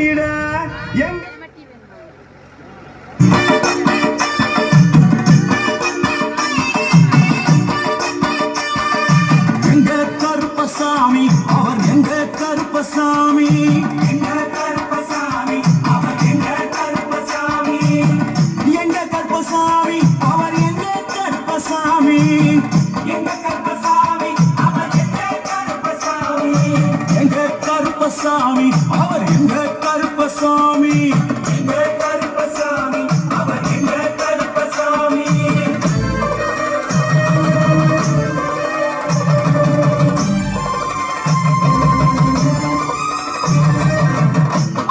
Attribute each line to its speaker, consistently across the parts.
Speaker 1: வந்திட எங்க கருப்பசாமி அவர் எங்க கருப்பசாமி எங்க கருப்பசாமி அவர் எங்க கருப்பசாமி எங்க கருப்பசாமி அவர் எங்க கருப்பசாமி எங்க கருப்பசாமி அவர் எங்க கருப்பசாமி எங்க கருப்பசாமி அவர் எங்க கருப்பசாமி எங்க கருப்பசாமி அவர் எங்க கருப்பசாமி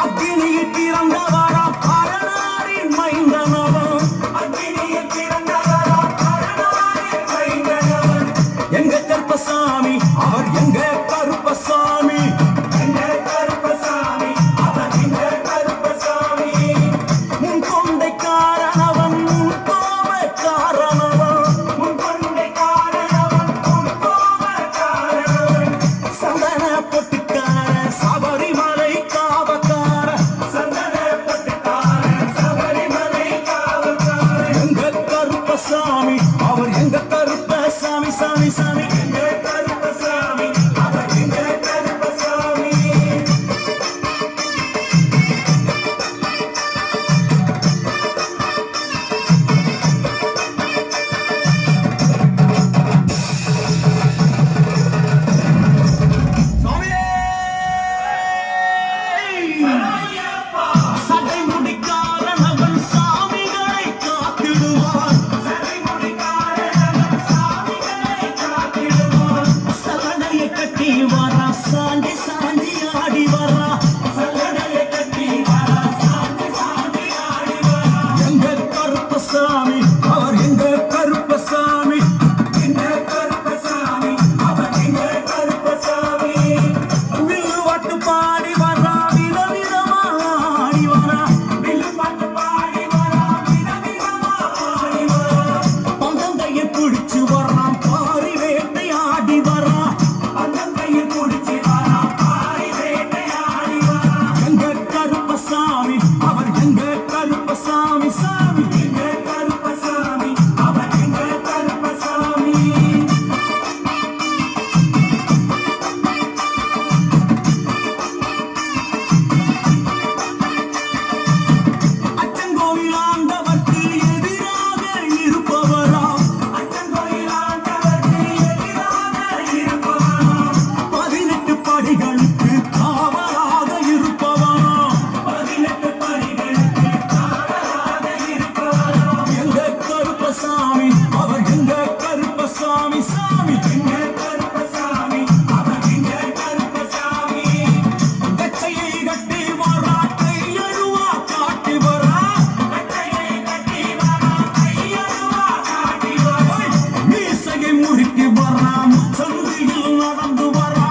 Speaker 1: அக்கினியில் பிறந்தவரா அரணாரின் மைந்தனவன் அக்கினியில் பிறந்தவரா அரணாரின் மைந்தனவன் எங்க கருப்பசாமி அவர் எங்க கருப்பசாமி எங்க கருப்பசாமி அவர் எங்க கருப்பசாமி முன் கொண்டை காரணவன் முன் கோப காரணவன் முன் கொண்டை காரணவன் முன் கோப காரணவன் சந்தன பொட்டுக்கார சபரிமலை காவக்கார சந்தன பொட்டுக்கார சபரிமலை காவக்கார எங்க கருப்பசாமி அவர் எங்க கருப்பசாமி சாமி சாமி எங்க கருப்பசாமி அவர் எங்க கருப்பசாமி சடை முடிக்காரனவன் சாமிகளை காத்திடுவான் சடை முடிக்காரனவன் சாமிகளை காத்திடுவான் சலனையை கட்டி வரா சாண்டி சாண்டி ஆடி வரா சலனையை கட்டி வரா சாண்டி சாண்டி ஆடி வரா எங்க கருப்பசாமி அவர் எங்க கருப்பசாமி எங்க கருப்பசாமி அவர் எங்க கருப்பசாமி வில்லு வாட்டு பாடி வரா விதவிதமா ஆடி வரா வில்லு பாட்டு பாடி வரா விதவிதமா ஆடி வரா பந்தங்கையை பிடிச்சு வர்றான் பாரி வேட்டை ஆடி வரா பந்தங்கையை பிடிச்சு வரா பாரி வேட்டை ஆடி வரா எங்க கருப்பசாமி அவர் எங்க கருப்பசாமி சாமி எங்க கருப்பசாமி அவர் எங்க கருப்பசாமி அச்சங்கோவில் ஆண்டவர்க்கு எதிராக இருப்பவரா அச்சங்கோவில் ஆண்டவர்க்கு எதிராக இருப்பவரா 18 படிகளுக்கு காவலாக இருப்பவரா 18 படிகளுக்கு காவலாக இருப்பவரா எங்க கருப்பசாமி அவர் எங்க கருப்பசாமி சாமி எங்க கருப்பசாமி அவர் எங்க கருப்பசாமி கச்சையை கட்டி வரா கையழுவா காட்டி வரா கச்சையை கட்டி வரா கையழுவா காட்டி வரா மீசையை முறுக்கி வரா முச்சந்தியில் நடந்து வரா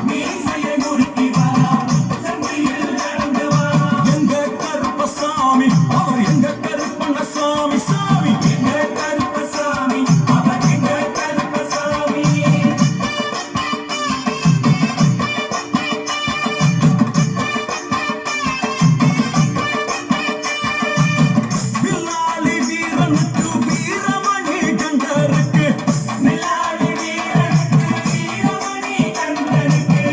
Speaker 1: மீசையை முறுக்கி வரா முச்சந்தியில் நடந்து வரா எங்க கருப்பசாமி அவர் எங்க கருப்பண்ணசாமி சாமி எங்க கருப்பசாமி அவர் எங்க கருப்பசாமி வில்லாளி வீரனுக்கு வீரமணி கண்டருக்கு வில்லாளி வீரனுக்கு வீரமணி கண்டருக்கு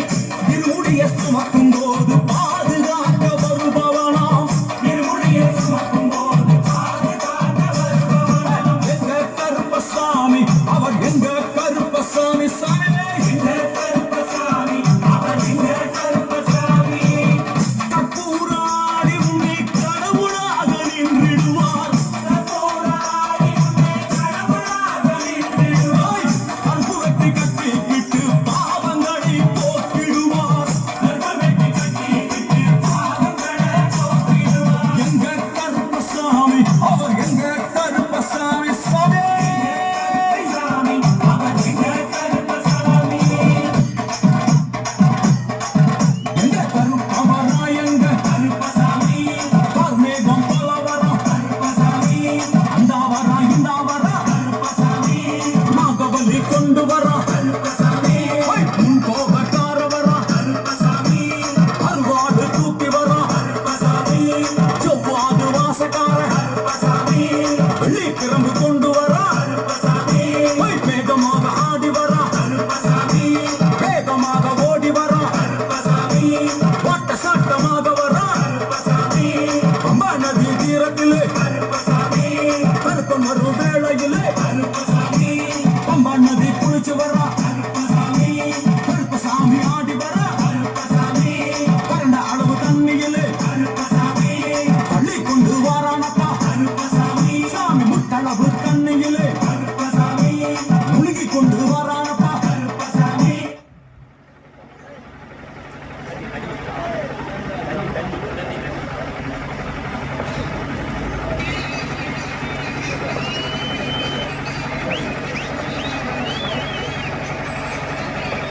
Speaker 1: இருமுடிய சுமக்கும் போது பாதுகாக்க வருபவனாம் இருமுடிய சுமக்கும் போது பாதுகாக்க வருபவனாம் எங்க கருப்பசாமி அவர் எங்க கருப்பசாமி சாமி எங்க கருப்பசாமி அவர் எங்க கருப்பசாமி கற்பூராடி உன்னை கடவுளாக நின்றிடுவார் கற்பூராடி உன்னை கடவுளாக நின்றிடுவார் கற்பூரத்தை கட்டிக்கிட்டு பாவங்களை போக்கிடுவார் கற்பூரத்தை கட்டிக்கிட்டு பாவங்களை போக்கிடுவார் எங்க கருப்பசாமி அவர் எங்க கருப்பசாமி சாமி சாமி அவர் எங்க கருப்பசாமி எங்க கருப்பவரா எங்க கருப்பசாமி கார்மேகம் போல வரா கருப்பசாமி அந்த வரா இந்த வரா கருப்பசாமி நாகவலி கொண்டு வரா